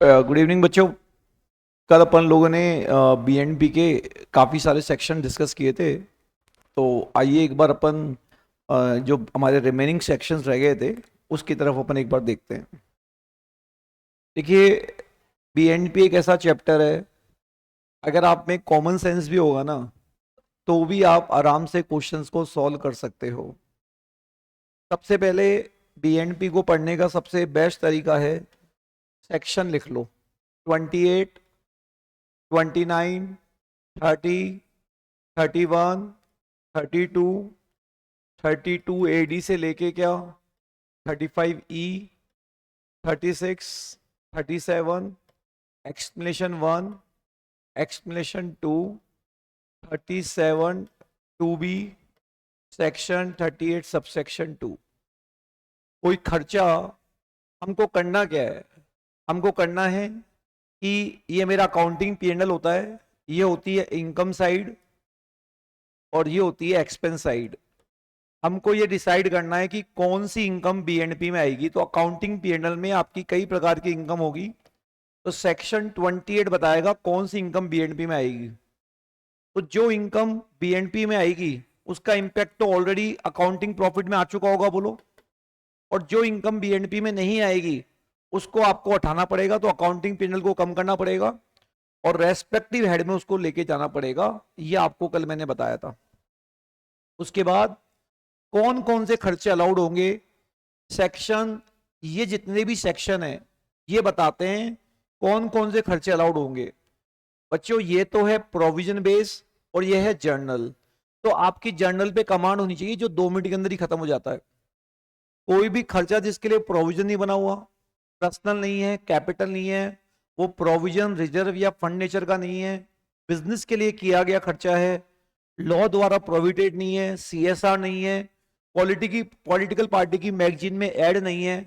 Good evening बच्चों। कल अपन लोगों ने बीएनपी के काफ़ी सारे सेक्शन डिस्कस किए थे। तो आइए एक बार अपन जो हमारे रिमेनिंग सेक्शंस रह गए थे उसकी तरफ अपन एक बार देखते हैं। देखिए, बीएनपी एक ऐसा चैप्टर है, अगर आप में कॉमन सेंस भी होगा ना तो भी आप आराम से क्वेश्चंस को सॉल्व कर सकते हो। सबसे पहले बीएनपी को पढ़ने का सबसे बेस्ट तरीका है, सेक्शन लिख लो। 28, 29, 30, 31, 32, 32 AD से लेके क्या 35 E, 36, 37, explanation 1, explanation 2, 37 2B, section 38 subsection 2। कोई खर्चा हमको करना क्या है? हमको करना है कि ये मेरा अकाउंटिंग P&L होता है, ये होती है इनकम साइड और ये होती है एक्सपेंस साइड। हमको ये डिसाइड करना है कि कौन सी इनकम बीएनपी में आएगी। तो अकाउंटिंग P&L में आपकी कई प्रकार की इनकम होगी, तो सेक्शन 28 बताएगा कौन सी इनकम बीएनपी में आएगी। तो जो इनकम बीएनपी में आएगी उसका इंपैक्ट तो ऑलरेडी अकाउंटिंग प्रॉफिट में आ चुका होगा, बोलो। और जो इनकम बीएनपी में नहीं आएगी उसको आपको हटाना पड़ेगा, तो अकाउंटिंग P&L को कम करना पड़ेगा और रेस्पेक्टिव हेड में उसको लेके जाना पड़ेगा। ये आपको कल मैंने बताया था। उसके बाद कौन कौन से खर्चे अलाउड होंगे, सेक्शन, ये जितने भी सेक्शन है ये बताते हैं कौन कौन से खर्चे अलाउड होंगे। बच्चों, ये तो है प्रोविजन बेस और ये है जर्नल। तो आपकी जर्नल पे कमांड होनी चाहिए जो 2 मिनट के अंदर ही खत्म हो जाता है। कोई भी खर्चा जिसके लिए प्रोविजन नहीं बना हुआ, पर्सनल नहीं है, कैपिटल नहीं है, वो प्रोविजन रिजर्व या फंड नेचर का नहीं है, बिजनेस के लिए किया गया खर्चा है, लॉ द्वारा प्रोविडेड नहीं है, सीएसआर नहीं है, पॉलिटिकल पार्टी की मैगजीन में ऐड नहीं है,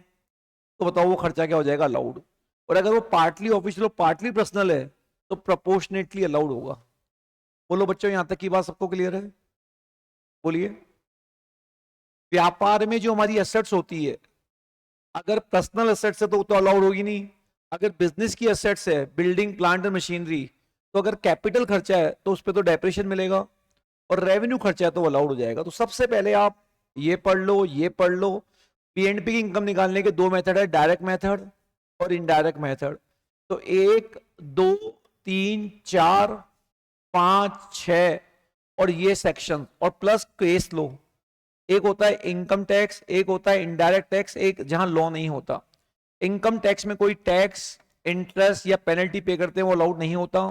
तो बताओ वो खर्चा क्या हो जाएगा? अलाउड। और अगर वो पार्टली ऑफिशियल और पार्टली पर्सनल है तो प्रोपोर्शनेटली अलाउड होगा। बोलो बच्चों, यहां तक की बात सबको क्लियर है? बोलिए। व्यापार में जो हमारी एसेट्स होती है, अगर पर्सनल एसेट्स है तो अलाउड होगी नहीं। अगर बिजनेस की एसेट्स है, बिल्डिंग प्लांट और मशीनरी, तो अगर कैपिटल खर्चा है तो उस पर तो डेप्रेशन मिलेगा। और रेवेन्यू खर्चा है तो अलाउड हो जाएगा। तो सबसे पहले आप ये पढ़ लो, ये पढ़ लो। पीएनपी की इनकम निकालने के 2 मेथड है, डायरेक्ट मेथड और इनडायरेक्ट मेथड। तो 1, 2, 3, 4, 5, 6 और ये सेक्शन और प्लस केस लो। एक होता है इनकम टैक्स, एक होता है इनडायरेक्ट टैक्स, एक जहां लॉ नहीं होता। इनकम टैक्स में कोई टैक्स, इंटरेस्ट या पेनल्टी पे करते हैं वो अलाउड नहीं होता।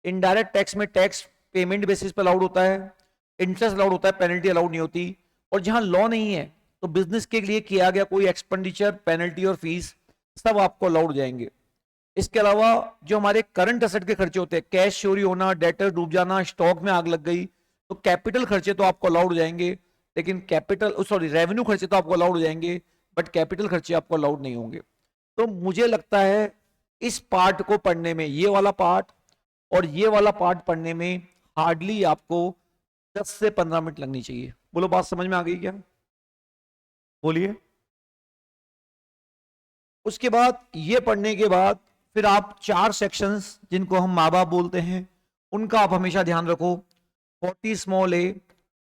इनडायरेक्ट टैक्स में टैक्स पेमेंट बेसिस पर अलाउड होता है, इंटरेस्ट अलाउड होता है, पेनल्टी अलाउड नहीं होती। और जहां लॉ नहीं है तो बिजनेस के लिए किया गया कोई एक्सपेंडिचर, पेनल्टी और फीस सब आपको अलाउड हो जाएंगे। इसके अलावा जो हमारे करंट एसेट के खर्चे होते हैं, कैश चोरी होना, डेटर डूब जाना, स्टॉक में आग लग गई, तो कैपिटल खर्चे तो आपको अलाउड हो जाएंगे, लेकिन रेवेन्यू खर्चे तो आपको अलाउड हो जाएंगे, बट कैपिटल खर्चे आपको अलाउड नहीं होंगे। तो मुझे लगता है इस पार्ट को पढ़ने में, ये वाला पार्ट और ये वाला पार्ट पढ़ने में हार्डली आपको 10 से 15 मिनट लगनी चाहिए। बोलो, बात समझ में आ गई क्या? बोलिए। उसके बाद ये पढ़ने के बाद फिर आप 4 सेक्शंस जिनको हम माँ बाप बोलते हैं उनका आप हमेशा ध्यान रखो। 40 a,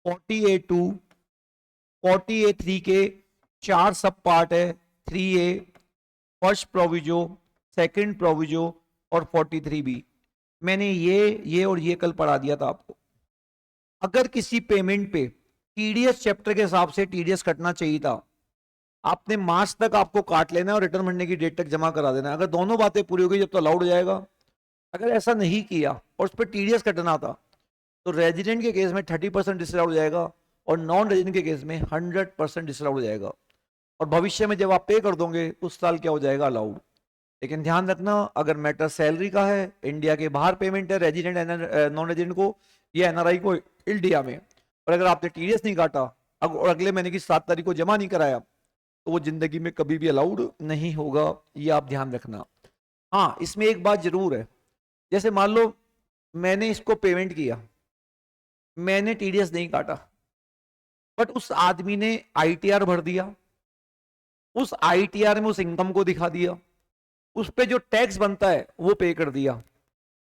40a2, 40a3 के 4 सब पार्ट है। 3A, first proviso, second proviso और 43B। मैंने ये और ये कल पढ़ा दिया था आपको। अगर किसी पेमेंट पे टीडीएस चैप्टर के हिसाब से टीडीएस कटना चाहिए था, आपने मार्च तक आपको काट लेना है और रिटर्न भरने की डेट तक जमा करा देना है। अगर दोनों बातें पूरी हो गई जब तो अलाउड हो जाएगा। अगर ऐसा नहीं किया और उस पर टीडीएस कटना था तो रेजिडेंट के केस में 30% डिसअलाउड हो जाएगा और नॉन रेजिडेंट के केस में 100% डिसअलाउड हो जाएगा। और भविष्य में जब आप पे कर दोगे उस साल क्या हो जाएगा? अलाउड। लेकिन ध्यान रखना, अगर मैटर सैलरी का है, इंडिया के बाहर पेमेंट है, रेजिडेंट नॉन रेजिडेंट को या एनआरआई को इंडिया में, और अगर आपने टीडीएस नहीं काटा और अगले महीने की 7 तारीख को जमा नहीं कराया तो वो जिंदगी में कभी भी अलाउड नहीं होगा। ये आप ध्यान रखना। हाँ, इसमें एक बात जरूर है, जैसे मान लो मैंने इसको पेमेंट किया, मैंने टीडीएस नहीं काटा, बट उस आदमी ने आईटीआर भर दिया, उस आईटीआर में उस इनकम को दिखा दिया, उस पे जो टैक्स बनता है वो पे कर दिया।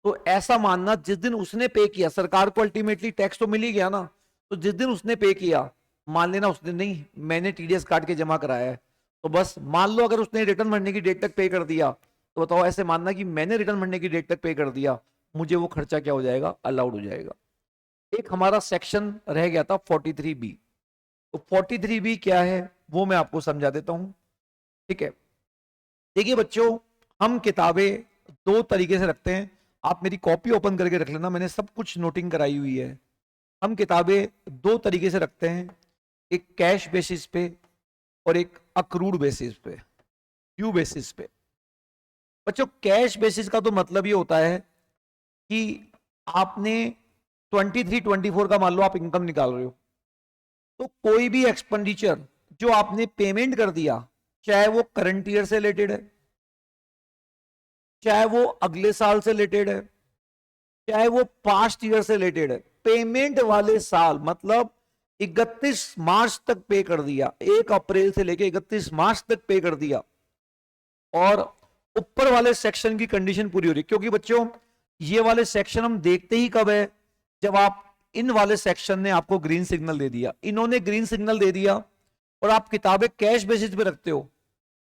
तो ऐसा मानना जिस दिन उसने पे किया, सरकार को अल्टीमेटली टैक्स तो मिल ही गया ना, तो जिस दिन उसने पे किया मान लेना उस दिन नहीं मैंने टीडीएस काट के जमा कराया है, तो बस मान लो अगर उसने रिटर्न भरने की डेट तक पे कर दिया तो बताओ ऐसे मानना कि मैंने रिटर्न भरने की डेट तक पे कर दिया, मुझे वो खर्चा क्या हो जाएगा, अलाउड हो जाएगा। एक हमारा सेक्शन रह गया था 43B। तो 43B क्या है वो मैं आपको समझा देता हूं। ठीक है, देखिए बच्चों, हम किताबें दो तरीके से रखते हैं। आप मेरी कॉपी ओपन करके रख लेना, मैंने सब कुछ नोटिंग कराई हुई है। हम किताबें दो तरीके से रखते हैं, एक कैश बेसिस पे और एक अक्रूड बेसिस पे, ड्यू बेसिस पे। बच्चों कैश बेसिस का तो मतलब ये होता है कि आपने 23-24 का मान लो आप इनकम निकाल रहे हो, तो कोई भी एक्सपेंडिचर जो आपने पेमेंट कर दिया, चाहे वो करंट ईयर से रिलेटेड है, चाहे वो अगले साल से रिलेटेड है, चाहे वो पास्ट ईयर से रिलेटेड है, पेमेंट वाले साल मतलब 31 मार्च तक पे कर दिया, 1 अप्रैल से लेके 31 मार्च तक पे कर दिया, और ऊपर वाले सेक्शन की कंडीशन पूरी हो रही। क्योंकि बच्चों ये वाले सेक्शन हम देखते ही कब है, जब आप इन वाले सेक्शन ने आपको ग्रीन सिग्नल दे दिया, इन्होंने ग्रीन सिग्नल दे दिया और आप किताबें कैश बेसिस पे रखते हो,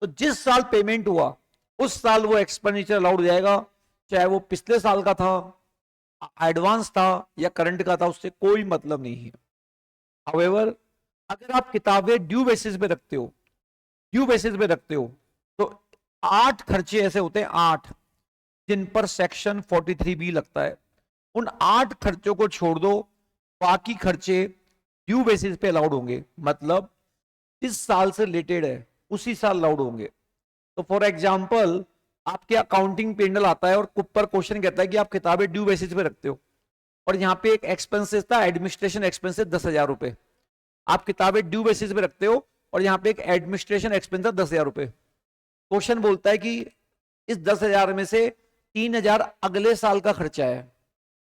तो जिस साल पेमेंट हुआ उस साल वो एक्सपेंडिचर अलाउड हो जाएगा, चाहे वो पिछले साल का था, एडवांस था या करंट का था, उससे कोई मतलब नहीं है। हाउएवर अगर आप किताबें ड्यू बेसिस पे रखते हो, ड्यू बेसिस पे रखते हो, तो 8 खर्चे ऐसे होते हैं, 8 जिन पर सेक्शन 43B लगता है। उन 8 खर्चों को छोड़ दो, बाकी खर्चे ड्यू बेसिस पे अलाउड होंगे, मतलब जिस साल से रिलेटेड है उसी साल अलाउड होंगे। तो फॉर एग्जाम्पल आपके अकाउंटिंग पेंडल आता है और ऊपर क्वेश्चन कहता है कि आप किताबें ड्यू बेसिस पे रखते हो, और यहाँ पे एक एक्सपेंसेस था एडमिनिस्ट्रेशन एक्सपेंसेस 10,000 रुपए, आप किताबें ड्यू बेसिस पे रखते हो और यहाँ पे एक एडमिनिस्ट्रेशन एक्सपेंस था 10,000 रुपए। क्वेश्चन बोलता है कि इस 10,000 में से 3,000 अगले साल का खर्चा है।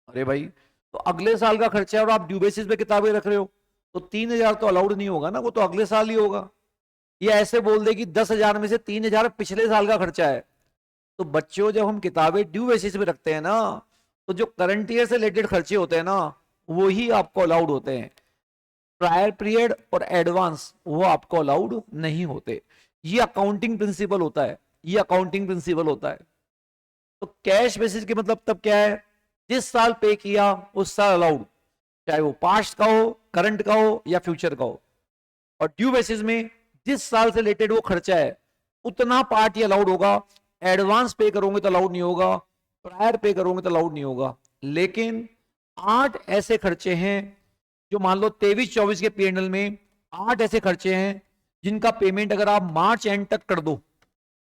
अरे भाई, तो अगले साल का खर्चा है और आप ड्यू बेसिस पे किताबें रख रहे हो, तो 3,000 तो अलाउड नहीं होगा ना, वो तो अगले साल ही होगा। ये ऐसे बोल दे कि 10,000 में से 3,000 पिछले साल का खर्चा है। तो बच्चों जब हम किताबें ड्यू बेसिस पे रखते हैं ना, तो जो करंट ईयर से रिलेटेड खर्चे होते हैं ना वो ही आपको अलाउड होते हैं, प्रायर पीरियड और एडवांस वो आपको अलाउड नहीं होते। ये अकाउंटिंग प्रिंसिपल होता है, ये अकाउंटिंग प्रिंसिपल होता है। तो कैश बेसिस के मतलब तब क्या है, जिस साल पे किया उस साल अलाउड, चाहे वो पास्ट का हो, करंट का हो या फ्यूचर का हो। और ड्यू बेसिस में जिस साल से रिलेटेड वो खर्चा है उतना पार्ट ही अलाउड होगा, एडवांस पे करोगे तो अलाउड नहीं होगा, प्रायर पे करोगे तो अलाउड नहीं होगा। लेकिन 8 ऐसे खर्चे हैं जो मान लो 23-24 के पीएनएल में 8 ऐसे खर्चे हैं जिनका पेमेंट अगर आप मार्च एंड तक कर दो,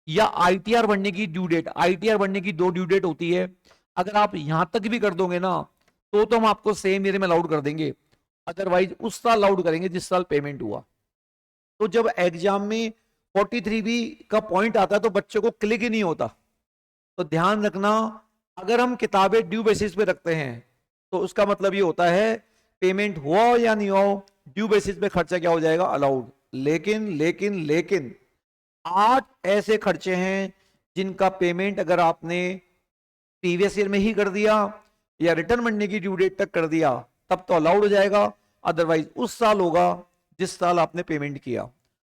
या आईटीआर बनने की ड्यू डेट, आईटीआर बनने की 2 ड्यू डेट होती है, अगर आप यहां तक भी कर दोगे ना तो हम आपको सेम ईयर में अलाउड कर देंगे, अदरवाइज उस साल अलाउड करेंगे जिस साल पेमेंट हुआ। तो जब एग्जाम में 43B का पॉइंट आता है तो बच्चों को क्लिक ही नहीं होता। तो ध्यान रखना, अगर हम किताबें ड्यू बेसिस पे रखते हैं तो उसका मतलब ये होता है पेमेंट हुआ हो या नहीं हो, ड्यू बेसिस पे खर्चा क्या हो जाएगा, अलाउड। लेकिन लेकिन लेकिन 8 ऐसे खर्चे हैं जिनका पेमेंट अगर आपने प्रीवियस ईयर में ही कर दिया या रिटर्न बनने की ड्यू डेट तक कर दिया तब तो अलाउड हो जाएगा, अदरवाइज उस साल होगा जिस साल आपने पेमेंट किया।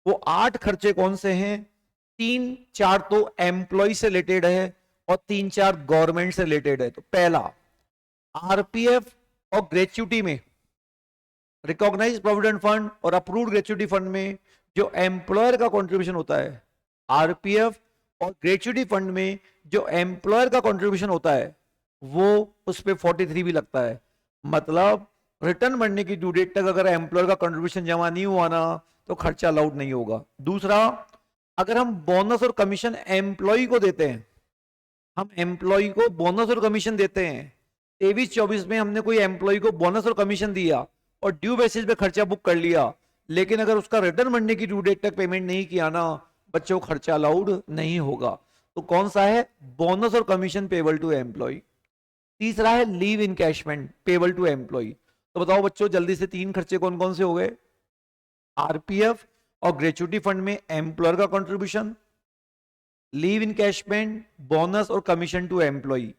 वो 8 खर्चे कौन से हैं, 3-4 तो एम्प्लॉय से रिलेटेड है और 3-4 गवर्नमेंट से रिलेटेड है। तो पहला, आरपीएफ और ग्रेच्युटी में, रिकॉग्नाइज प्रोविडेंट फंड और अप्रूव्ड ग्रेच्युटी फंड में जो एम्प्लॉयर का कंट्रीब्यूशन होता है, आरपीएफ और ग्रेच्युटी फंड में जो एम्प्लॉयर का कंट्रीब्यूशन होता है वो उस पे 43 भी लगता है। मतलब रिटर्न बनने की ड्यू डेट तक अगर एम्प्लॉयर का कंट्रीब्यूशन जमा नहीं हुआ ना तो खर्चा अलाउड नहीं होगा। दूसरा, अगर हम बोनस और कमीशन एम्प्लॉय को देते हैं, हम एम्प्लॉय को बोनस और कमीशन देते हैं, 23-24 में हमने कोई एम्प्लॉय को बोनस और कमीशन दिया और ड्यू बेसिस पे खर्चा बुक कर लिया, लेकिन अगर उसका रिटर्न बनने की ड्यू डेट तक पेमेंट नहीं किया ना, बच्चों को खर्चा अलाउड नहीं होगा। तो कौन सा है, बोनस और कमीशन पेबल टू एम्प्लॉय। तीसरा है leave encashment payable to employ. तो बताओ बच्चों जल्दी से 3 खर्चे कौन कौन से हो गए, आरपीएफ और ग्रेच्युटी फंड में एम्प्लॉयर का कंट्रीब्यूशन, लीव इनकैशमेंट, बोनस और कमीशन टू एम्प्लॉय,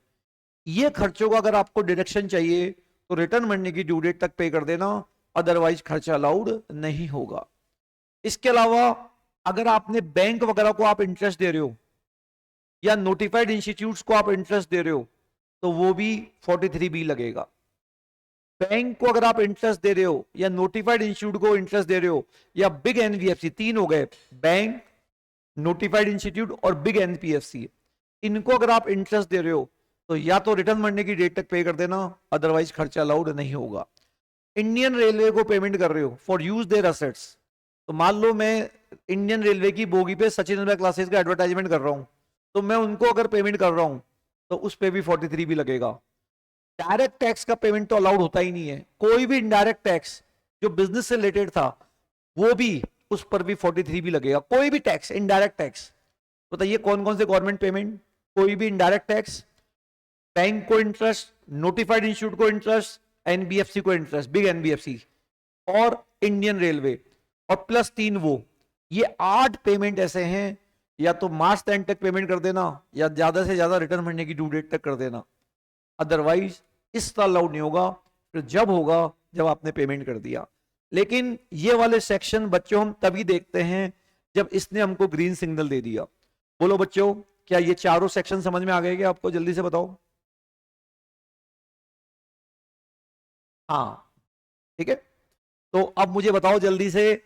ये खर्चों का अगर आपको डिडक्शन चाहिए तो रिटर्न भरने की ड्यू डेट तक पे कर देना, अदरवाइज खर्चा अलाउड नहीं होगा। इसके अलावा अगर आपने बैंक वगैरह को आप इंटरेस्ट दे रहे हो या नोटिफाइड इंस्टीट्यूट्स को आप इंटरेस्ट दे रहे हो तो वो भी 43B लगेगा। बैंक को अगर आप इंटरेस्ट दे रहे हो या नोटिफाइड इंस्टीट्यूट को इंटरेस्ट दे रहे हो या बिग एनबीएफसी, तीन हो गए, बैंक, नोटिफाइड इंस्टीट्यूट और बिग एनबीएफसी, इनको अगर आप इंटरेस्ट दे रहे हो तो या तो रिटर्न भरने की डेट तक पे कर देना, अदरवाइज खर्चा अलाउड नहीं होगा। इंडियन रेलवे को पेमेंट कर रहे हो फॉर यूज देयर असेट्स, तो मान लो मैं इंडियन रेलवे की बोगी पे सचिन क्लासेस का एडवर्टाइजमेंट कर रहा हूं, तो मैं उनको अगर पेमेंट कर रहा हूं तो उस पर भी 43B लगेगा। डायरेक्ट टैक्स का पेमेंट तो अलाउड होता ही नहीं है, कोई भी इनडायरेक्ट टैक्स जो बिजनेस से रिलेटेड था वो भी, उस पर भी 43B लगेगा। कोई भी टैक्स, इनडायरेक्ट टैक्स, बताइए कौन कौन से गवर्नमेंट पेमेंट, कोई भी इनडायरेक्ट टैक्स, बैंक को इंटरेस्ट, नोटिफाइड इंस्टीट्यूट को इंटरेस्ट, एनबीएफसी को इंटरेस्ट, बिग एनबीएफसी और इंडियन रेलवे, और प्लस 3 वो, ये 8 पेमेंट ऐसे हैं, या तो मार्च 10 तक पेमेंट कर देना या ज्यादा से ज्यादा रिटर्न भरने की ड्यू डेट तक कर देना, अदरवाइज इस साल अलाउड नहीं होगा, फिर जब होगा जब आपने पेमेंट कर दिया। लेकिन ये वाले सेक्शन बच्चों हम तभी देखते हैं जब इसने हमको ग्रीन सिग्नल दे दिया। बोलो बच्चों, क्या ये चारों सेक्शन समझ में आ गए क्या आपको? जल्दी से बताओ। हाँ, ठीक है। तो अब मुझे बताओ जल्दी से,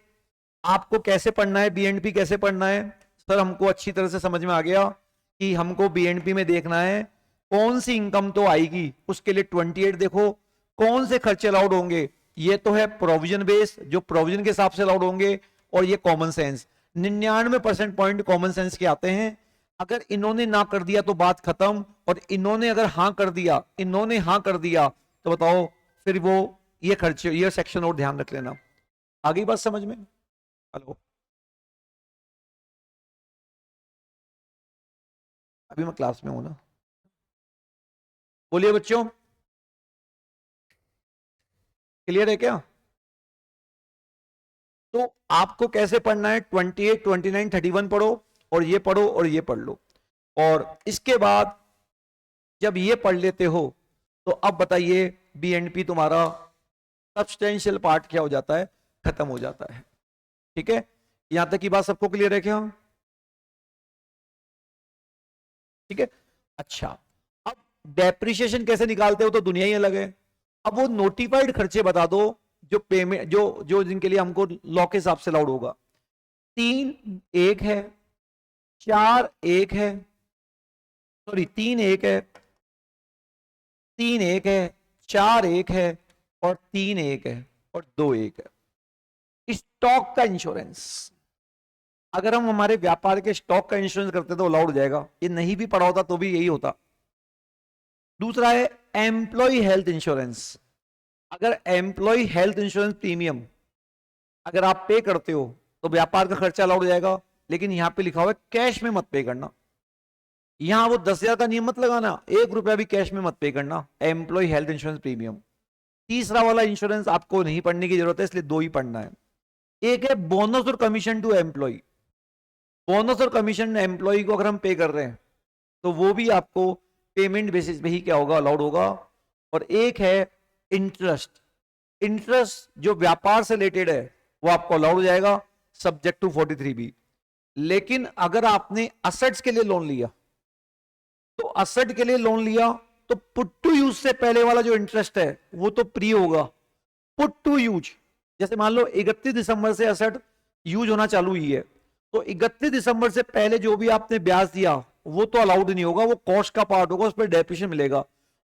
आपको कैसे पढ़ना है, बीएनपी कैसे पढ़ना है? सर हमको अच्छी तरह से समझ में आ गया कि हमको बीएनपी में देखना है कौन सी इनकम तो आएगी, उसके लिए 28 देखो, कौन से खर्चे अलाउड होंगे, ये तो है प्रोविजन बेस, जो प्रोविजन के हिसाब से अलाउड होंगे, और ये common sense. 99% point common sense के आते हैं। अगर इन्होंने ना कर दिया तो बात खत्म, और इन्होंने अगर हाँ कर दिया, इन्होंने हाँ कर दिया, तो बताओ फिर वो ये खर्चे, ये सेक्शन और ध्यान रख लेना। आगे बात समझ में? हेलो, अभी मैं क्लास में हूं ना, बोलिए बच्चों, क्लियर है क्या? तो आपको कैसे पढ़ना है, 28, 29, 31 पढ़ो, और ये पढ़ो और ये पढ़ लो, और इसके बाद जब ये पढ़ लेते हो तो अब बताइए बीएनपी तुम्हारा सब्सटेंशियल पार्ट क्या हो जाता है, खत्म हो जाता है। ठीक है, यहां तक की बात सबको क्लियर है क्या? ठीक है, अच्छा। अब डेप्रिसिएशन कैसे निकालते हो तो दुनिया ही अलग है। अब वो नोटिफाइड खर्चे बता दो जो पेमेंट, जो जो जिनके लिए हमको लॉ के हिसाब से अलाउड होगा। 3 एक है, 4 एक है, सॉरी 3 एक है, 3 एक है, 4 एक है, और 3 एक है, और 2 एक है। स्टॉक का इंश्योरेंस, अगर हम हमारे व्यापार के स्टॉक का इंश्योरेंस करते तो अलाउड हो जाएगा, ये नहीं भी पड़ा होता तो भी यही होता। दूसरा है एम्प्लॉय हेल्थ इंश्योरेंस, अगर एम्प्लॉय हेल्थ इंश्योरेंस प्रीमियम अगर आप पे करते हो तो व्यापार का खर्चा अलाउड हो जाएगा, लेकिन यहां पे लिखा हुआ है कैश में मत पे करना। यहां वो 10,000 का नियम मत लगाना, 1 रुपया भी कैश में मत पे करना, एम्प्लॉय हेल्थ इंश्योरेंस प्रीमियम। तीसरा वाला इंश्योरेंस आपको नहीं पढ़ने की जरूरत है, इसलिए 2 ही पढ़ना है। एक है बोनस और कमीशन टू एम्प्लॉय, बोनस और कमीशन एम्प्लॉय को अगर हम पे कर रहे हैं तो वो भी आपको पेमेंट बेसिस पे ही क्या होगा, अलाउड होगा। और एक है इंटरेस्ट, इंटरेस्ट जो व्यापार से रिलेटेड है वो आपको अलाउड हो जाएगा सब्जेक्ट टू 43B। लेकिन अगर आपने असेट्स के लिए लोन लिया, तो असेट के लिए लोन लिया तो पुट टू यूज से पहले वाला जो इंटरेस्ट है वो तो प्री होगा। पुट टू यूज, जैसे मान लो 31 दिसंबर से असेट यूज होना चालू हुई है, तो 31 दिसंबर से पहले जो भी आपने ब्याज दिया वो तो अलाउड नहीं होगा, वो कॉस्ट का पार्ट होगा, उस पर डेप्रिसिएशन मिलेगा।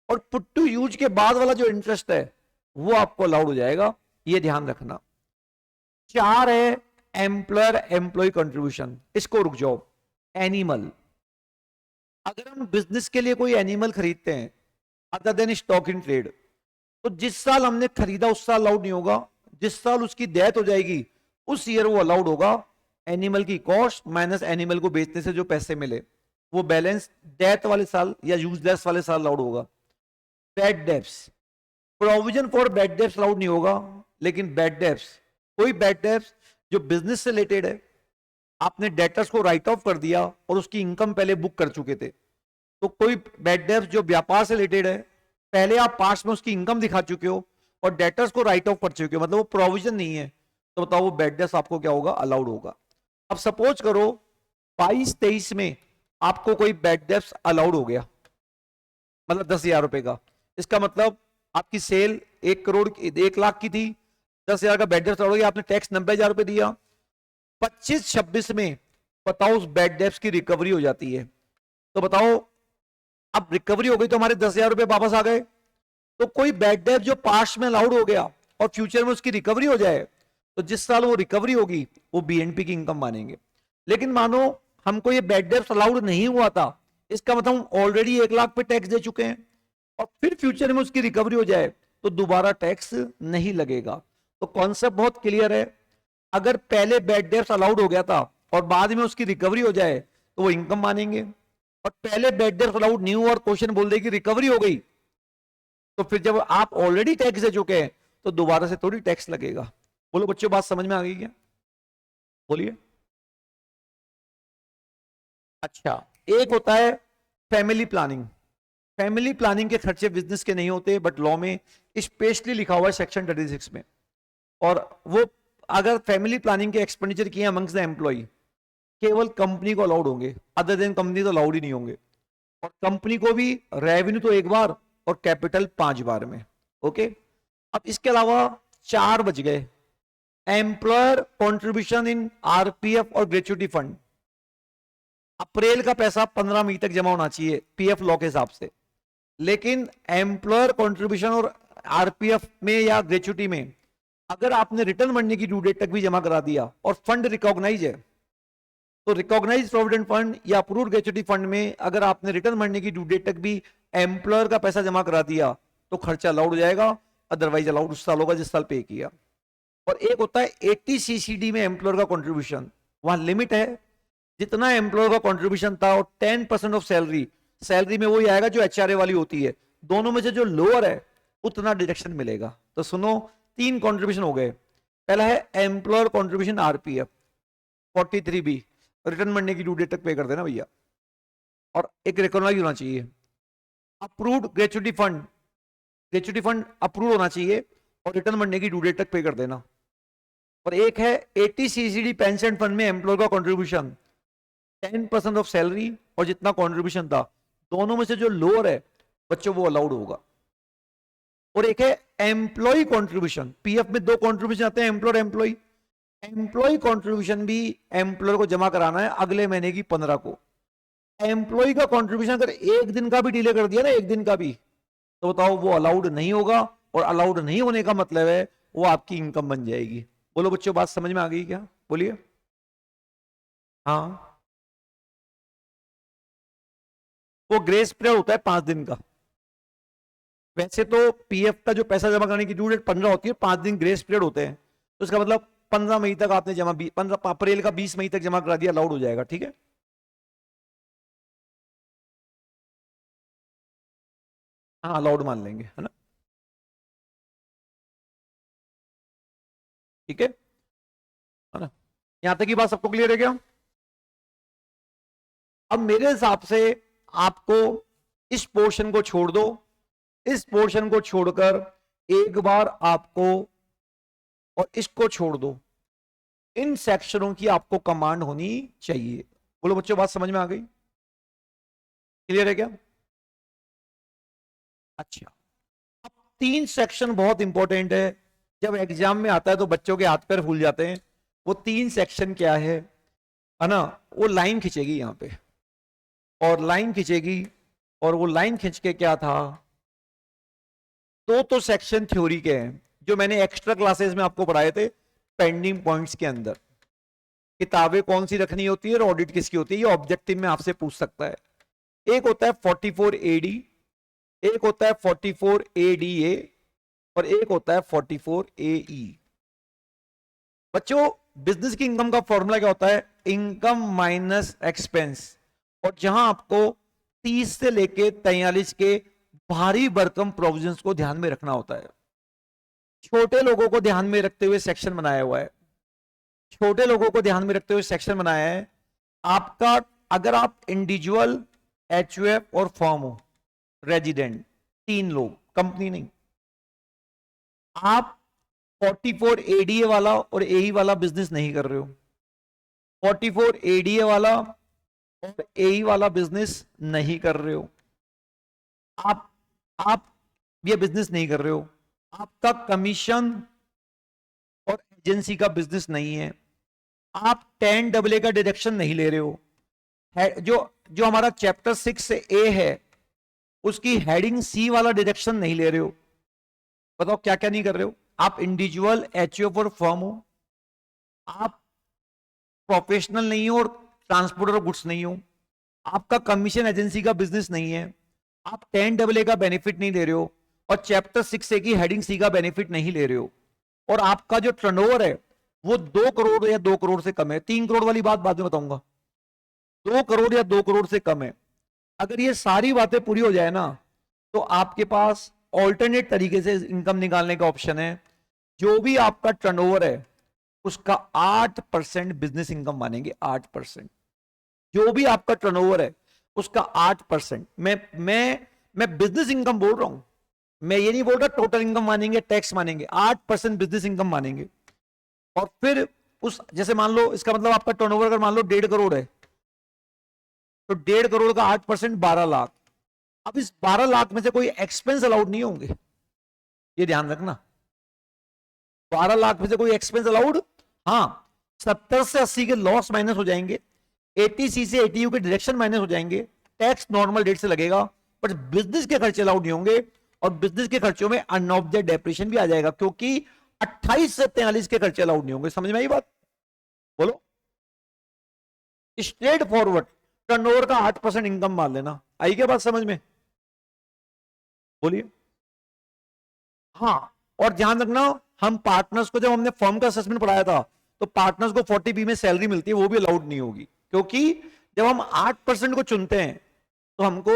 और पुट टू यूज के बाद वाला जो इंटरेस्ट है वो आपको अलाउड हो जाएगा, ये ध्यान रखना। 4 है एम्प्लॉयर एम्प्लॉय कंट्रीब्यूशन, इसको रुक जाओ। एनिमल, अगर हम बिजनेस के लिए कोई एनिमल खरीदते हैं other than stock in trade, तो जिस साल हमने खरीदा उस साल अलाउड नहीं होगा, जिस साल उसकी डेथ हो जाएगी उस ईयर वो अलाउड होगा। एनिमल की कॉस्ट माइनस एनिमल को बेचने से जो पैसे मिले वो बैलेंस डेथ वाले साल या यूजलेस वाले साल अलाउड होगा। Bad debts, provision for bad debts allowed नहीं होगा, लेकिन बैड डेब्ट्स, कोई बैड डेब्ट्स जो बिजनेस से रिलेटेड है, आपने डेटर्स को राइट ऑफ कर दिया और उसकी इनकम पहले बुक कर चुके थे, तो कोई बैड डेब्ट जो व्यापार से रिलेटेड है, पहले आप पास्ट में उसकी इनकम दिखा चुके हो और डेटर्स को राइट ऑफ कर चुके हो, मतलब वो प्रोविजन नहीं है, तो बताओ वो बैड डेब्ट आपको क्या होगा, अलाउड होगा। अब सपोज करो 22-23 में आपको कोई बैड डेब्ट अलाउड हो गया, मतलब 10,000 रुपए का, इसका मतलब आपकी सेल 1 करोड़ 1 लाख की थी, 10,000 का बैड डेब्ट अलाउड हो गया, आपने टैक्स 90,000 रुपए दिया, 25-26 में बताओ उस बैड डेब्ट की रिकवरी हो जाती है, तो बताओ अब रिकवरी हो गई तो हमारे 10,000 रुपए वापस आ गए। तो कोई बैड डेब्ट जो पास्ट में अलाउड हो गया और फ्यूचर में उसकी रिकवरी हो जाए, तो जिस साल वो रिकवरी होगी वो बीएनपी की इनकम मानेंगे। लेकिन मानो हमको ये बैड डेब्ट अलाउड नहीं हुआ था, इसका मतलब हम ऑलरेडी 1 लाख पे टैक्स दे चुके हैं और फिर फ्यूचर में उसकी रिकवरी हो जाए तो दोबारा टैक्स नहीं लगेगा। तो कॉन्सेप्ट बहुत क्लियर है, अगर पहले बैड डेब्ट अलाउड हो गया था और बाद में उसकी रिकवरी हो जाए तो वो इनकम मानेंगे, और पहले बैड डेब्ट अलाउड नहीं हुआ और क्वेश्चन बोल दे कि रिकवरी हो गई, तो फिर जब आप ऑलरेडी टैक्स दे चुके हैं तो दोबारा से थोड़ी टैक्स लगेगा। बोलो बच्चों, बात समझ में आ गई क्या? बोलिए। अच्छा, एक होता है फैमिली प्लानिंग। फैमिली प्लानिंग के खर्चे बिजनेस के नहीं होते, बट लॉ में स्पेशली लिखा हुआ है सेक्शन 36 में, और वो अगर फैमिली प्लानिंग के एक्सपेंडिचर किए अमंग्स द एम्प्लॉय केवल कंपनी को अलाउड होंगे, अदर देन कंपनी तो अलाउड ही नहीं होंगे, और कंपनी को भी रेवेन्यू तो 1 बार और कैपिटल 5 बार में। ओके, अब इसके अलावा 4 बच गए, एम्प्लॉयर कॉन्ट्रीब्यूशन इन आरपीएफ और ग्रेच्युटी फंड। अप्रैल का पैसा 15 मई तक जमा होना चाहिए पीएफ लॉ के हिसाब से, लेकिन एम्प्लॉयर कॉन्ट्रीब्यूशन और आरपीएफ में या ग्रेच्युटी में अगर आपने रिटर्न भरने की ड्यू डेट तक भी जमा करा दिया और फंड रिकॉग्नाइज है, तो रिकॉग्नाइज प्रोविडेंट फंड या अप्रूव्ड ग्रेच्युटी फंड में अगर आपने रिटर्न भरने की ड्यू डेट तक भी एम्प्लॉयर का पैसा जमा करा दिया तो खर्चा अलाउड हो जाएगा, अदरवाइज अलाउड उस साल होगा जिस साल पे किया। और एक होता है 80 सीसीडी में एम्प्लॉयर का कंट्रीब्यूशन, वहां लिमिट है, जितना एम्प्लॉयर का कंट्रीब्यूशन था और 10% ऑफ सैलरी, सैलरी में वही आएगा जो एचआरए वाली होती है, दोनों में से जो लोअर है उतना डिडक्शन मिलेगा। तो सुनो, 3 कंट्रीब्यूशन हो गए। पहला है employer contribution RPF 43B, return भरने की ड्यू डेट तक पे कर देना भैया, और एक रिकॉग्नाइज होना चाहिए। Approved gratuity fund, gratuity fund approve होना चाहिए और रिटर्न भरने की ड्यू डेट तक पे कर देना। और एक है 80 सीसीडी पेंशन फंड में एम्प्लॉयर का कंट्रीब्यूशन 10% ऑफ सैलरी और जितना कंट्रीब्यूशन था, दोनों में से जो लोअर है बच्चों वो अलाउड होगा। और एक है एम्प्लॉय कंट्रीब्यूशन, पीएफ में 2 कंट्रीब्यूशन आते हैं, एम्प्लॉयर एम्प्लॉय। एम्प्लॉय कंट्रीब्यूशन भी एम्प्लॉयर को जमा कराना है अगले महीने की 15 को। एम्प्लॉय का कंट्रीब्यूशन अगर 1 दिन का भी डिले कर दिया ना, 1 दिन का भी, तो बताओ वो अलाउड नहीं होगा, और अलाउड नहीं होने का मतलब है वो आपकी इनकम बन जाएगी। बोलो बच्चों, बात समझ में आ गई क्या? बोलिए। हाँ, वो ग्रेस पीरियड होता है 5 दिन का। वैसे तो पीएफ का जो पैसा जमा करने की ड्यू डेट 15 होती है, 5 दिन ग्रेस पीरियड होते हैं, तो इसका मतलब 15 मई तक आपने जमा, 15 अप्रैल का 20 मई तक जमा करा दिया, अलाउड हो जाएगा। ठीक है, हाँ अलाउड मान लेंगे, है ना? ठीक है ना? यहां तक की बात सबको क्लियर है क्या? अब मेरे हिसाब से आपको इस पोर्शन को छोड़ दो, इस पोर्शन को छोड़कर एक बार आपको, और इसको छोड़ दो, इन सेक्शनों की आपको कमांड होनी चाहिए। बोलो बच्चों, बात समझ में आ गई? क्लियर है क्या? अच्छा, अब 3 सेक्शन बहुत इंपॉर्टेंट है, जब एग्जाम में आता है तो बच्चों के हाथ पैर फूल जाते हैं। वो 3 सेक्शन क्या है ना? वो लाइन खींचेगी यहां पे, और लाइन खींचेगी, और वो लाइन खींच के क्या था, तो सेक्शन थ्योरी के हैं जो मैंने एक्स्ट्रा क्लासेस में आपको पढ़ाए थे पेंडिंग पॉइंट्स के अंदर। किताबें कौन सी रखनी होती है और ऑडिट किसकी होती है, ये ऑब्जेक्टिव में आपसे पूछ सकता है। एक होता है 44 AD, एक होता है 44 ADA, और एक होता है 44 AE। बच्चों, बिजनेस की इनकम का फॉर्मूला क्या होता है? इनकम माइनस एक्सपेंस, और जहां आपको 30 से लेके 43 के भारी भरकम प्रोविजंस को ध्यान में रखना होता है। छोटे लोगों को ध्यान में रखते हुए सेक्शन बनाया हुआ है। छोटे लोगों को ध्यान में रखते हुए सेक्शन बनाया है आपका। अगर आप इंडिविजुअल, एचयूएफ और फर्म हो, रेजिडेंट, 3 लोग, कंपनी नहीं, आप 44 एडीए वाला और एई वाला बिजनेस नहीं कर रहे हो, 44 एडीए वाला और एई वाला बिजनेस नहीं कर रहे हो, आप आप ये बिजनेस नहीं कर रहे हो, आपका कमीशन और एजेंसी का बिजनेस नहीं है, आप 10 AA का डिडक्शन नहीं ले रहे हो, जो जो हमारा चैप्टर 6 से ए है उसकी हेडिंग सी वाला डिडक्शन नहीं ले रहे हो। बताओ क्या क्या नहीं कर रहे हो। आप इंडिविजुअल, एचयूएफ और फर्म हो, आप प्रोफेशनल नहीं हो और ट्रांसपोर्टर ऑफ गुड्स नहीं हो, आपका कमीशन एजेंसी का बिजनेस नहीं है, आप 10 AA का बेनिफिट नहीं ले रहे हो और चैप्टर 6 ए की हेडिंग सी का बेनिफिट नहीं ले रहे हो, और आपका जो टर्नओवर है वो 2 करोड़ या 2 करोड़ से कम है। 3 करोड़ वाली बात बाद में बताऊंगा। 2 करोड़ या 2 करोड़ से कम है। अगर ये सारी बातें पूरी हो जाए ना तो आपके पास ऑल्टरनेट तरीके से इनकम निकालने का ऑप्शन है। जो भी आपका टर्नओवर है उसका 8% बिजनेस इनकम मानेंगे। 8%, जो भी आपका टर्नओवर है उसका 8%। मैं बिजनेस इनकम बोल रहा हूं, मैं ये नहीं बोल रहा टोटल इनकम मानेंगे, टैक्स मानेंगे। 8% बिजनेस इनकम मानेंगे। और फिर उस, जैसे मान लो, इसका मतलब आपका टर्नओवर अगर मान लो 1.5 करोड़ है तो 1.5 करोड़ का 8% 12 लाख। अब इस 12 लाख में से कोई एक्सपेंस अलाउड नहीं होंगे, ये ध्यान रखना। 12 लाख में से कोई एक्सपेंस अलाउड, हाँ, 70 से 80 के लॉस माइनस हो जाएंगे, 80C से 80U के डायरेक्शन माइनस हो जाएंगे, टैक्स नॉर्मल रेट से लगेगा, पर बिजनेस के खर्चे अलाउड नहीं होंगे। और बिजनेस के खर्चों में अनऑब्जेक्ट डेप्रिसिएशन भी आ जाएगा, क्योंकि 28 से 43 के खर्चे अलाउड नहीं होंगे। समझ में आई बात? बोलो। स्ट्रेट फॉरवर्ड टर्नओवर का 8% इनकम मान लेना। आई क्या बात समझ में? बोलिए। हाँ, और ध्यान रखना, हम पार्टनर्स को, जब हमने फर्म का असेसमेंट पढ़ाया था, तो पार्टनर्स को 40B में सैलरी मिलती है, वो भी अलाउड नहीं होगी, क्योंकि जब हम 8% को चुनते हैं तो हमको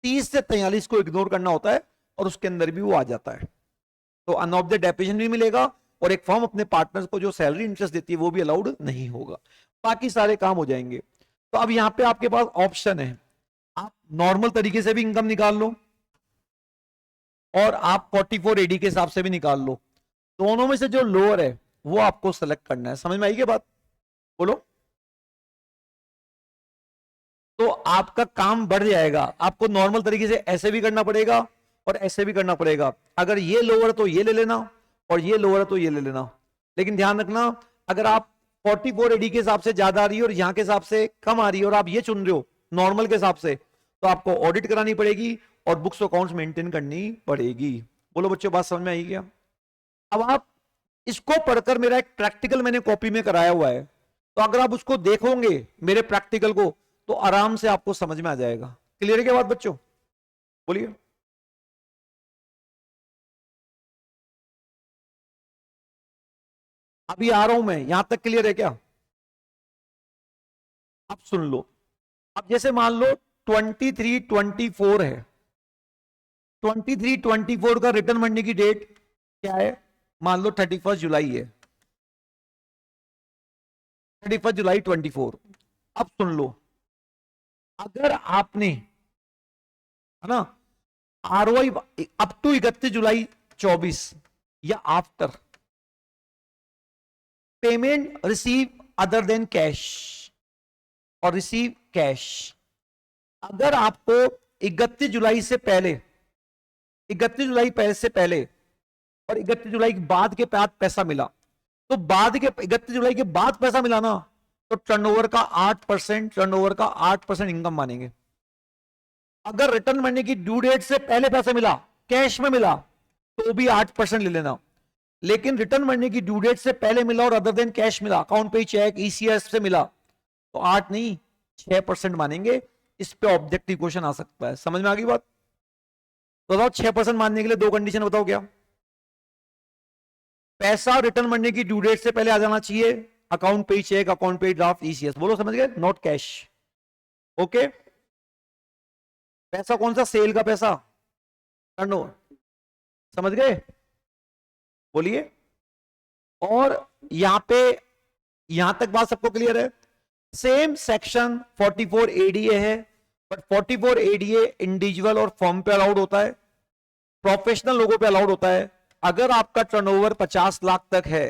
30 से 43 को इग्नोर करना होता है, और उसके अंदर भी वो आ जाता है। तो अनऑब्जेक्ट डेप्रिसिएशन भी मिलेगा, और एक फर्म अपने पार्टनर्स को जो सैलरी इंटरेस्ट देती है वो भी अलाउड नहीं होगा। बाकी सारे काम हो जाएंगे। तो अब यहां पे आपके पास ऑप्शन है, आप नॉर्मल तरीके से भी इनकम निकाल लो और आप 44 एडी के हिसाब से भी निकाल लो। दोनों में से जो लोअर है वो आपको सेलेक्ट करना है। समझ में आई क्या बात? बोलो। तो आपका काम बढ़ जाएगा। आपको नॉर्मल तरीके से ऐसे भी करना पड़ेगा और ऐसे भी करना पड़ेगा। अगर ये लोअर है तो ये ले लेना, और ये लोअर है तो ये ले लेना। लेकिन ध्यान रखना, अगर आप 44 एडी के हिसाब से ज्यादा आ रही है और यहां के हिसाब से कम आ रही है और आप ये चुन रहे हो नॉर्मल के हिसाब से, तो आपको ऑडिट करानी पड़ेगी और बुक्स अकाउंट्स मेंटेन करनी पड़ेगी। बोलो बच्चों, बात समझ में आई क्या? अब आप इसको पढ़कर, मेरा एक प्रैक्टिकल मैंने कॉपी में कराया हुआ है, तो अगर आप उसको देखोगे मेरे प्रैक्टिकल को, तो आराम से आपको समझ में आ जाएगा। क्लियर है क्या बात बच्चों? बोलिए। अभी आ रहा हूं मैं, यहां तक क्लियर है क्या? अब सुन लो। अब जैसे मान लो 23-24 है, 23-24 का रिटर्न भरने की डेट क्या है? मान लो 31 जुलाई है, 31 जुलाई 24। अब सुन लो, अगर आपने, है ना, आरओआई अप टू 31 जुलाई 24 या after payment receive other than cash और रिसीव कैश, अगर आपको 31 जुलाई से पहले, 31 जुलाई से पहले और 31 जुलाई के बाद के बाद पैसा मिला, तो बाद के 31 जुलाई के बाद पैसा मिला ना, तो टर्नओवर का 8%, टर्नओवर का 8% इनकम मानेंगे। अगर रिटर्न भरने की ड्यू डेट से पहले पैसा मिला, कैश में मिला, तो भी 8% ले लेना। लेकिन रिटर्न भरने की ड्यू डेट से पहले मिला और अदर देन कैश मिला, अकाउंट पे चेक, ईसीएस से मिला, तो 8 नहीं 6% मानेंगे। इस पे ऑब्जेक्टिव क्वेश्चन आ सकता है। समझ में आ गई बात? तो बताओ 6% मानने के लिए 2 कंडीशन बताओ क्या? पैसा रिटर्न भरने की ड्यू डेट से पहले आ जाना चाहिए, अकाउंट पे चेक, अकाउंट पे ड्राफ्ट, ईसीएस। बोलो समझ गए? Not cash. ओके। पैसा कौन सा? सेल का पैसा, टर्नओवर। समझ गए? बोलिए। और यहां पे यहां तक बात सबको क्लियर है? सेम सेक्शन 44 एडीए है, बट 44 एडीए इंडिविजुअल और फर्म पे अलाउड होता है, प्रोफेशनल लोगों पे अलाउड होता है। अगर आपका टर्नओवर 50 लाख तक है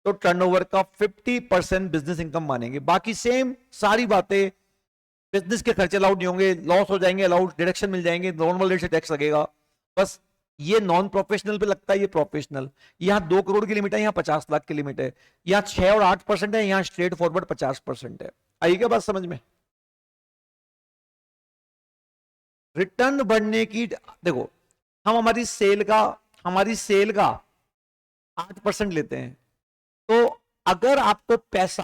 तो टर्नओवर का 50% बिजनेस इनकम मानेंगे। बाकी सेम सारी बातें, बिजनेस के खर्चे अलाउड नहीं होंगे, लॉस हो जाएंगे अलाउड, डिडक्शन मिल जाएंगे, नॉर्मल रेट से टैक्स लगेगा। बस ये नॉन प्रोफेशनल पे लगता है, ये प्रोफेशनल। यहां 2 करोड़ की लिमिट है, यहां 50 लाख की लिमिट है, यहां 6 और 8% है, यहां स्ट्रेट फॉरवर्ड 50% है। आइए क्या बात समझ में? रिटर्न बढ़ने की, देखो हम हमारी सेल का 8% लेते हैं। तो अगर आपको पैसा,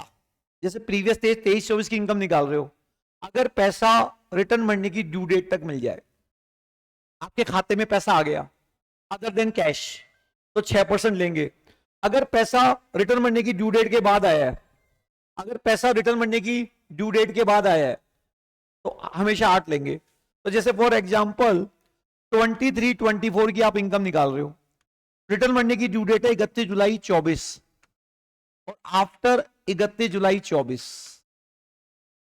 जैसे प्रीवियस 23-24 की इनकम निकाल रहे हो, अगर पैसा रिटर्न बढ़ने की ड्यू डेट तक मिल जाए, आपके खाते में पैसा आ गया अदर देन कैश, तो 6% लेंगे। अगर पैसा रिटर्न बढ़ने की ड्यू डेट के बाद आया है, अगर पैसा रिटर्न बढ़ने की ड्यू डेट के बाद आया है तो हमेशा 8 लेंगे। तो जैसे फॉर एग्जांपल 23-24 की आप इनकम निकाल रहे हो, रिटर्न बढ़ने की ड्यू डेट है 31 जुलाई 24 और आफ्टर 31 जुलाई 24,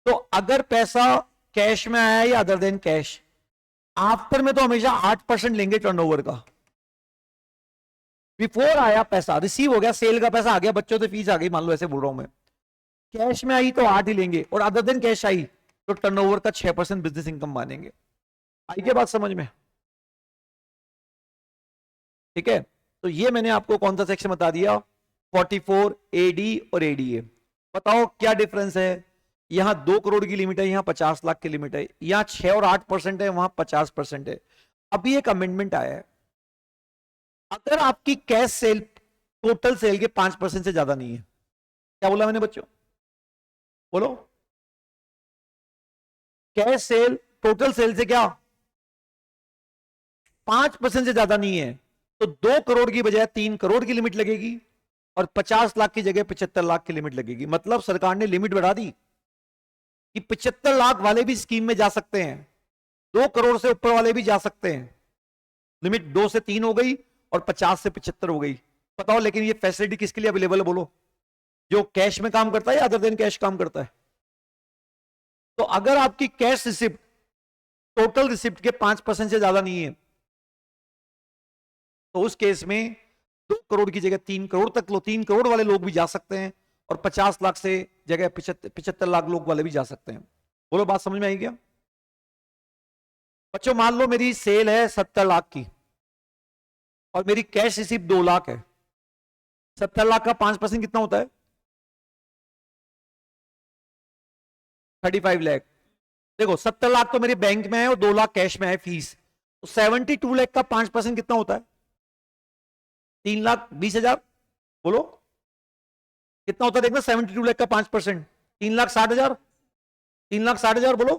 तो अगर पैसा कैश में आया या अदर देन कैश, आफ्टर में तो हमेशा 8% लेंगे टर्नओवर का। बिफोर आया पैसा, रिसीव हो गया, सेल का पैसा आ गया, बच्चों से फीस आ गई, मान लो ऐसे बोल रहा हूं मैं, कैश में आई तो 8 ही लेंगे, और अदर देन कैश आई तो टर्नओवर का 6% बिजनेस इनकम मानेंगे। आई क्या बात समझ में? ठीक है, तो ये मैंने आपको कौन सा सेक्शन बता दिया, 44 एडी और एडीए। बताओ क्या डिफरेंस है? यहां 2 करोड़ की लिमिट है, यहां 50 लाख की लिमिट है, यहां 6 और 8% है, वहां 50% है। अभी एक अमेंडमेंट आया है, अगर आपकी कैश सेल टोटल सेल के 5% से ज्यादा नहीं है, क्या बोला मैंने बच्चों? बोलो। कैश सेल टोटल सेल से क्या 5% से ज्यादा नहीं है, तो 2 करोड़ की बजाय 3 करोड़ की लिमिट लगेगी और 50 लाख की जगह 75 लाख की लिमिट लगेगी। मतलब सरकार ने लिमिट बढ़ा दी कि 75 लाख वाले भी स्कीम में जा सकते हैं, 2 करोड़ से ऊपर वाले भी जा सकते हैं। लिमिट 2 से 3 हो गई और 50 से 75 हो गई। बताओ लेकिन ये फैसिलिटी किसके लिए अवेलेबल है? बोलो। जो कैश में काम करता है या अदर देन कैश काम करता है? तो अगर आपकी कैश रिसिप्ट टोटल रिसिप्ट के 5% से ज्यादा नहीं है, तो उस केस में 2 करोड़ की जगह 3 करोड़ तक लो, 3 करोड़ वाले लोग भी जा सकते हैं और 50 लाख से जगह 75 लाख लोग वाले भी जा सकते हैं। बोलो बात समझ में आई क्या बच्चों? मान लो मेरी सेल है 70 लाख की और मेरी कैश रिसिप्ट 2 लाख है, 70 लाख का 5% कितना होता है? 35 लाख। देखो 70 लाख तो मेरे बैंक में है और 2 लाख कैश में है फीस, तो 72 लाख का 5% कितना होता है? 3,20,000। बोलो कितना होता है? देखना 72 लाख का 5% 3,60,000, 3,60,000। बोलो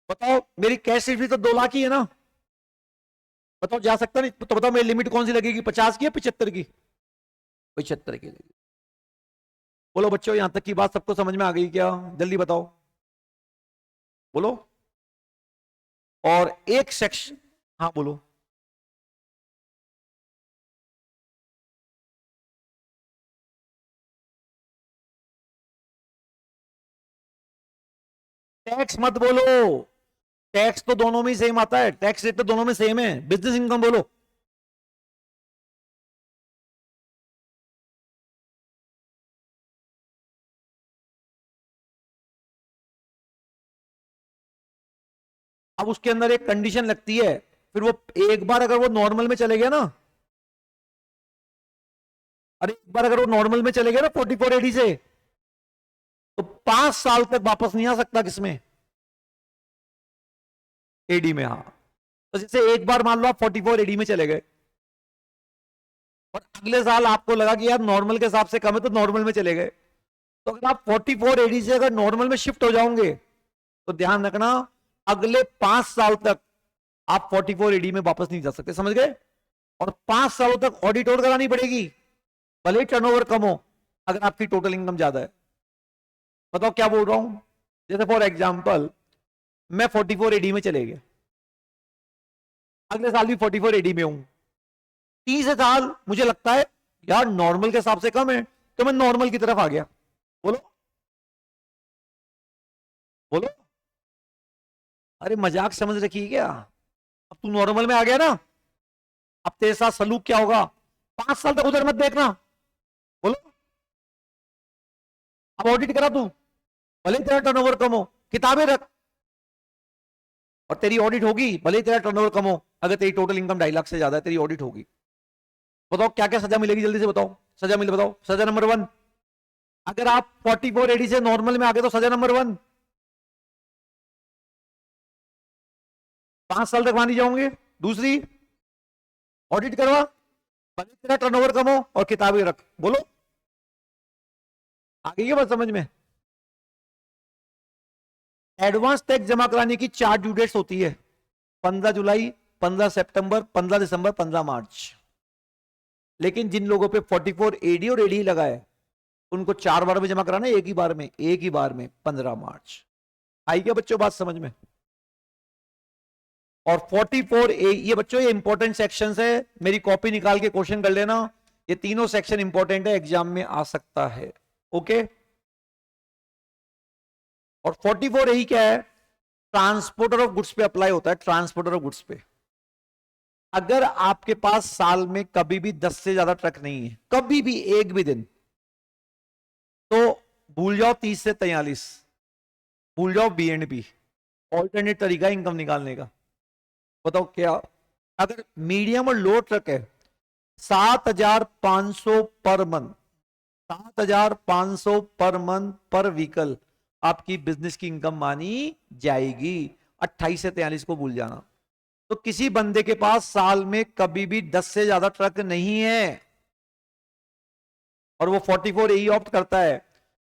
बताओ, मेरी कैश रिसिप्ट तो 2 लाख ही है ना, बताओ जा सकता नहीं? तो बताओ मेरी लिमिट कौन सी लगेगी, 50 की या 75 की? 75 की लगेगी। बोलो बच्चों, यहां तक की बात सबको समझ में आ गई क्या? जल्दी बताओ, बोलो। और एक सेक्शन, हाँ बोलो। टैक्स मत बोलो, टैक्स तो दोनों में ही सेम आता है, टैक्स रेट तो दोनों में सेम है। बिजनेस इनकम बोलो। अब उसके अंदर एक कंडीशन लगती है, फिर वो एक बार अगर वो नॉर्मल में चले गया ना, अरे एक बार अगर वो नॉर्मल में चले गया ना 44 एडी से, तो 5 साल तक वापस नहीं आ सकता। किसमें? एडी में। हाँ, तो जैसे एक बार मान लो आप 44 एडी में चले गए और अगले साल आपको लगा कि यार नॉर्मल के हिसाब से कम है, तो नॉर्मल में चले गए, तो अगर आप 44 एडी से अगर नॉर्मल में शिफ्ट हो जाओगे, तो ध्यान रखना अगले 5 साल तक आप 44 एडी में वापस नहीं जा सकते। समझ गए? और 5 सालों तक ऑडिट और करानी पड़ेगी, भले ही टर्नओवर कम हो, अगर आपकी टोटल इनकम ज्यादा है। बताओ क्या बोल रहा हूं? जैसे फॉर एग्जांपल मैं 44 एडी में चले गया, अगले साल भी 44 एडी में हूं, 30 साल मुझे लगता है यार नॉर्मल के हिसाब से कम है, तो मैं नॉर्मल की तरफ आ गया, बोलो। अरे मजाक समझ रखी है क्या? अब तू नॉर्मल में आ गया ना, अब तेरे साथ सलूक क्या होगा? 5 साल तक उधर मत देखना। बोलो। अब ऑडिट करा तू, भले ही तेरा टर्नओवर कम हो, किताबें रख, और तेरी ऑडिट होगी, भले ही तेरा टर्नओवर कम हो। अगर तेरी टोटल इनकम 2.5 लाख से ज्यादा है, तेरी ऑडिट होगी। बताओ क्या क्या सजा मिलेगी, जल्दी से बताओ। सजा मिले, बताओ। सजा नंबर 1, अगर आप 4480 से नॉर्मल में आ गए तो सजा नंबर 1, 5 साल तक वहां नहीं जाओगे। दूसरी, ऑडिट करवा, भले तेरा टर्नओवर कम हो और किताबें रख। बोलो, आ गई है बात समझ में? एडवांस टैक्स जमा कराने की 4 ड्यू डेट्स होती है, 15 जुलाई, 15 सितंबर, 15 दिसंबर, 15 मार्च। लेकिन जिन लोगों पे 44 एडी और एडी लगा है, उनको 4 बार में जमा कराना है, एक ही बार में, एक ही बार में 15 मार्च। आई क्या बच्चों बात समझ में? और 44 ए, ये बच्चों ये इंपॉर्टेंट सेक्शंस है, मेरी कॉपी निकाल के क्वेश्चन कर लेना। ये तीनों सेक्शन इंपॉर्टेंट है, एग्जाम में आ सकता है। ओके। और 44 ए क्या है? ट्रांसपोर्टर ऑफ गुड्स पे अप्लाई होता है, ट्रांसपोर्टर ऑफ गुड्स पे। अगर आपके पास साल में कभी भी 10 से ज्यादा ट्रक नहीं है, कभी भी एक भी दिन, तो भूल जाओ 30 से 43, भूल जाओ बीएनपी। ऑल्टरनेट तरीका है इनकम निकालने का। बताओ क्या? अगर मीडियम और लो ट्रक है, 7,500 पर मंथ, 7,500 पर मंथ पर व्हीकल आपकी बिजनेस की इनकम मानी जाएगी। 28 से 43 को भूल जाना। तो किसी बंदे के पास साल में कभी भी 10 से ज्यादा ट्रक नहीं है, और वो 44 यही ऑप्ट करता है,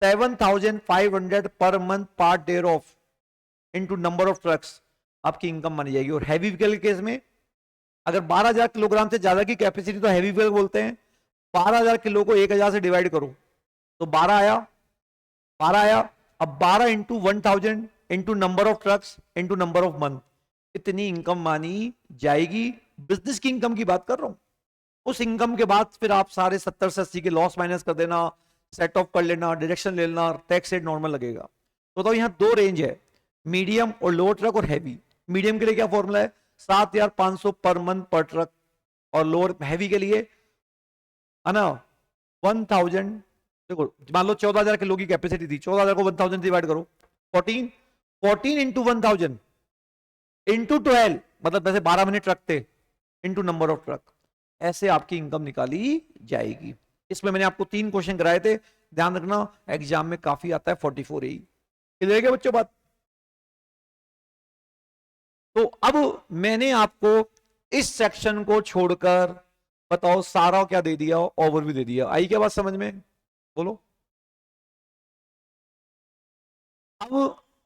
7,500 per month per dare of into number of trucks आपकी इनकम मानी जाएगी। और हैवी व्हीकल के केस में, अगर 12,000 किलोग्राम से ज्यादा की कैपेसिटी तो हैवी व्हीकल बोलते हैं। 12,000 किलो को 1,000 से डिवाइड करो तो 12 आया, 12 आया। अब 12 into 1,000 into number of trucks into number of month, इतनी इनकम मानी जाएगी। बिजनेस की इनकम की बात कर रहा हूं। उस इनकम के बाद फिर आप सारे 70 से 80 के लॉस माइनस कर देना, सेट ऑफ कर लेना, डिडक्शन ले लेना, टैक्स रेट नॉर्मल लगेगा। तो यहां 2 रेंज है, मीडियम और लो ट्रक और हैवी। मीडियम के लिए क्या फॉर्मूला है? 7,500 पर मंथ पर ट्रक। और लोअर हैवी के लिए है ना 1,000। देखो मान लो 14,000 किलो की कैपेसिटी थी, 14,000 को 1,000 डिवाइड करो, 14, 14 इंटू 1,000 इंटू 12, मतलब वैसे 12 मिनट ट्रक थे, इंटू नंबर ऑफ ट्रक। ऐसे आपकी इनकम निकाली जाएगी। इसमें मैंने आपको 3 क्वेश्चन कराए थे, ध्यान रखना एग्जाम में काफी आता है 44 ए। क्लियर है क्या बच्चों बात? तो अब मैंने आपको इस सेक्शन को छोड़कर बताओ सारा क्या दे दिया, ओवरव्यू दे दिया। आई क्या बात समझ में? बोलो।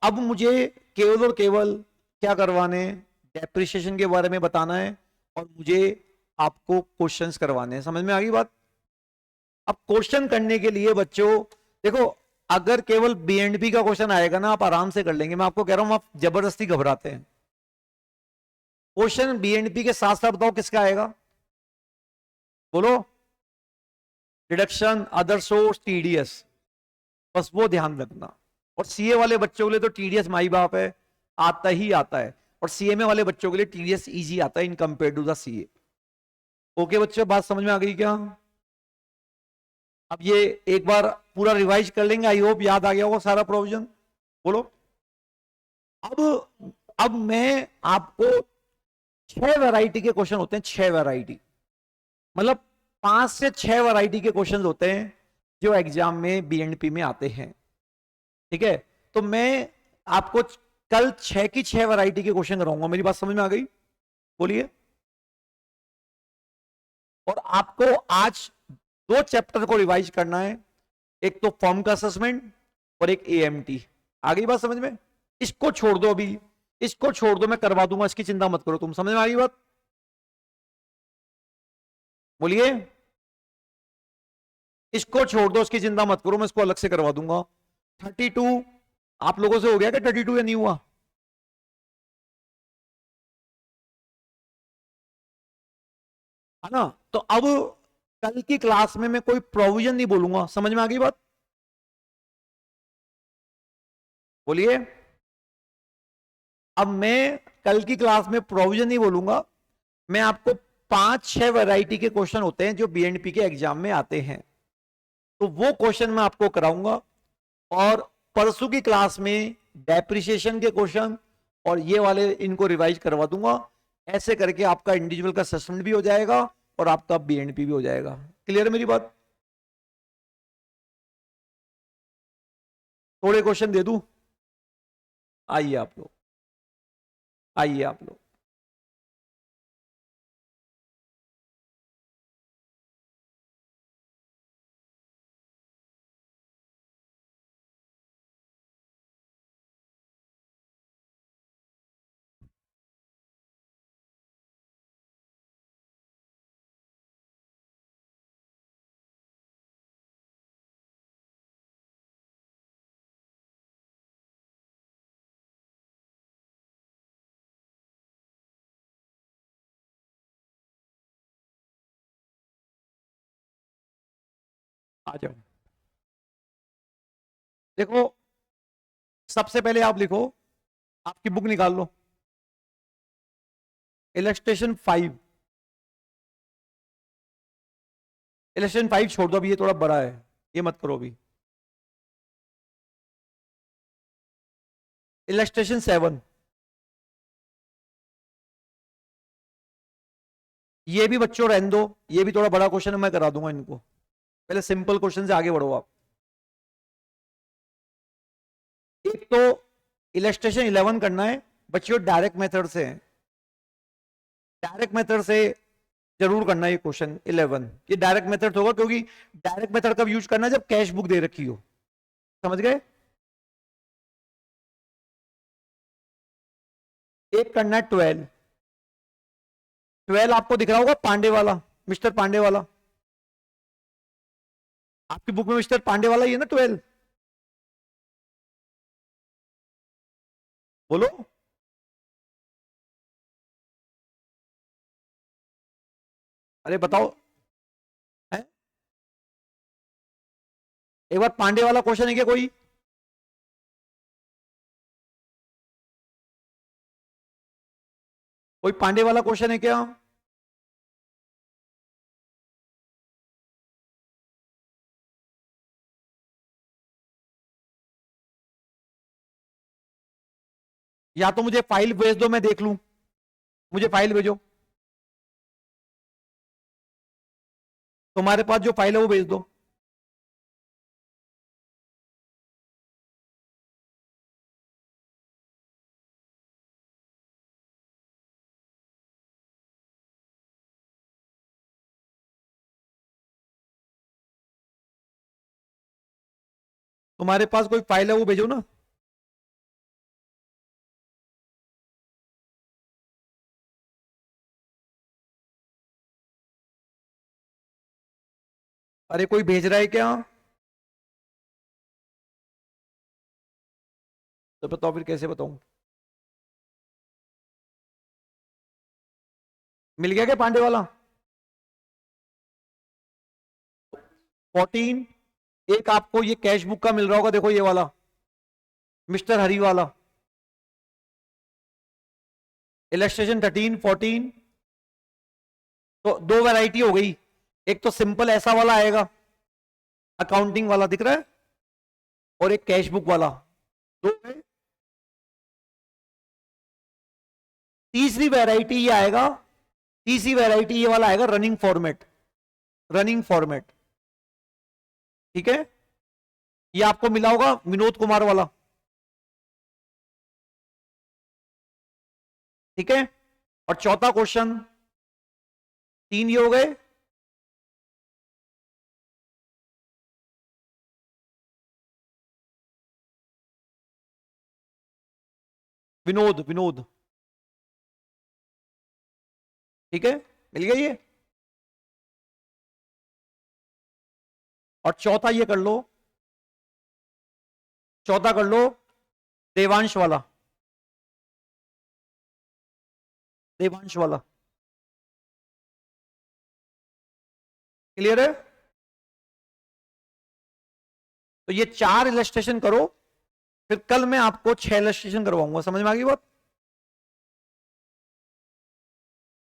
अब मुझे केवल और केवल क्या करवाने, डेप्रिसिएशन के बारे में बताना है, और मुझे आपको क्वेश्चंस करवाने हैं। समझ में आ गई बात? अब क्वेश्चन करने के लिए बच्चों देखो, अगर केवल बीएनपी का क्वेश्चन आएगा ना, आप आराम से कर लेंगे। मैं आपको कह रहा हूं आप जबरदस्ती घबराते हैं। क्वेश्चन बीएनपी के साथ साथ बताओ किसका आएगा? बोलो। डिडक्शन, अदर सोर्स, टीडीएस, बस वो ध्यान रखना। और सीए वाले बच्चों के लिए तो टीडीएस माई बाप है, आता ही आता है। और सीएमए वाले बच्चों के लिए टीडीएस इजी आता है in compare to the CA. Okay बच्चों, बात समझ में आ गई क्या? अब ये एक बार पूरा रिवाइज कर लेंगे, आई होप याद आ गया होगा सारा प्रोविजन। बोलो। अब मैं आपको 6 वैरायटी के क्वेश्चन होते हैं, 6 वैरायटी, मतलब 5 से 6 वैरायटी के क्वेश्चन होते हैं जो एग्जाम में बीएनपी में आते हैं। ठीक है, तो मैं आपको कल 6 की 6 वैरायटी के क्वेश्चन कराऊंगा। मेरी बात समझ में आ गई? बोलिए। और आपको आज 2 चैप्टर को रिवाइज करना है, एक तो फॉर्म का असेसमेंट और एक एएमटी। आ गई बात समझ में? इसको छोड़ दो, अभी इसको छोड़ दो, मैं करवा दूंगा, इसकी चिंता मत करो। तुम समझ में आ गई बात? बोलिए। इसको छोड़ दो, इसकी चिंता मत करो, मैं इसको अलग से करवा दूंगा। 32 आप लोगों से हो गया क्या? 32 या नहीं हुआ? है ना? तो अब कल की क्लास में मैं कोई प्रोविजन नहीं बोलूंगा। समझ में आ गई बात? बोलिए। अब मैं कल की क्लास में प्रोविजन नहीं बोलूंगा, मैं आपको 5-6 वैरायटी के क्वेश्चन होते हैं जो बीएनपी के एग्जाम में आते हैं, तो वो क्वेश्चन मैं आपको कराऊंगा। और परसों की क्लास में डेप्रिसिएशन के क्वेश्चन और ये वाले इनको रिवाइज करवा दूंगा। ऐसे करके आपका इंडिविजुअल का असेसमेंट भी हो जाएगा और आपका बीएनपी भी हो जाएगा। क्लियर है मेरी बात? थोड़े क्वेश्चन दे दूं? आइए आप लोग, आइए आप लोग। आ जाओ। देखो, सबसे पहले आप लिखो, आपकी बुक निकाल लो, इलस्ट्रेशन 5। इलस्ट्रेशन 5 छोड़ दो, अभी ये थोड़ा बड़ा है, ये मत करो अभी। इलस्ट्रेशन 7, ये भी बच्चों रहने दो, ये भी थोड़ा बड़ा क्वेश्चन है, मैं करा दूंगा इनको। पहले सिंपल क्वेश्चन से आगे बढ़ो आप। एक तो इलस्ट्रेशन 11 करना है बच्चों, डायरेक्ट मेथड से है, डायरेक्ट मेथड से जरूर करना है ये क्वेश्चन 11। ये डायरेक्ट मेथड होगा, क्योंकि डायरेक्ट मेथड कब यूज करना है? जब कैश बुक दे रखी हो। समझ गए? एक करना है 12। 12 आपको दिख रहा होगा, पांडे वाला, मिस्टर पांडे वाला। आपकी बुक में मिस्टर पांडे वाला ही है ना 12? बोलो। अरे बताओ। है? एक बार पांडे वाला क्वेश्चन है क्या कोई? कोई पांडे वाला क्वेश्चन है क्या? या तो मुझे फाइल भेज दो, मैं देख लूं। मुझे फाइल भेजो, तुम्हारे पास जो फाइल है वो भेज दो। तुम्हारे पास कोई फाइल है वो भेजो ना। अरे कोई भेज रहा है क्या? तो बताओ फिर कैसे बताऊं? मिल गया क्या पांडे वाला? 14। एक आपको ये कैश बुक का मिल रहा होगा, देखो ये वाला, मिस्टर हरी वाला। इलस्ट्रेशन 13, 14। तो दो वैरायटी हो गई। एक तो सिंपल ऐसा वाला आएगा, अकाउंटिंग वाला दिख रहा है, और एक कैश बुक वाला। दो है। तीसरी वैरायटी ये आएगा, तीसरी वैरायटी ये वाला आएगा, रनिंग फॉर्मेट। रनिंग फॉर्मेट, ठीक है? ये आपको मिला होगा विनोद कुमार वाला, ठीक है? और चौथा क्वेश्चन, तीन ये हो गए। विनोद, विनोद, ठीक है? मिल गया ये। और चौथा ये कर लो, चौथा कर लो, देवांश वाला, देवांश वाला। क्लियर है? तो ये 4 इलस्ट्रेशन करो, फिर कल मैं आपको 6 इलस्ट्रेशन करवाऊंगा। समझ में आ गई बात?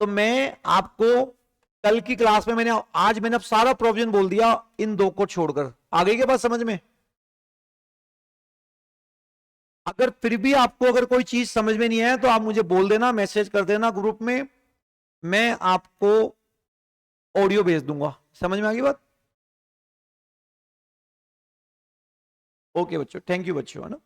तो मैं आपको कल की क्लास में आज मैंने अब सारा प्रोविजन बोल दिया इन दो को छोड़कर। आ गई क्या बात समझ में? अगर फिर भी आपको अगर कोई चीज समझ में नहीं आया तो आप मुझे बोल देना, मैसेज कर देना ग्रुप में, मैं आपको ऑडियो भेज दूंगा। समझ में आ गई बात? ओके बच्चों, थैंक यू बच्चों, है ना।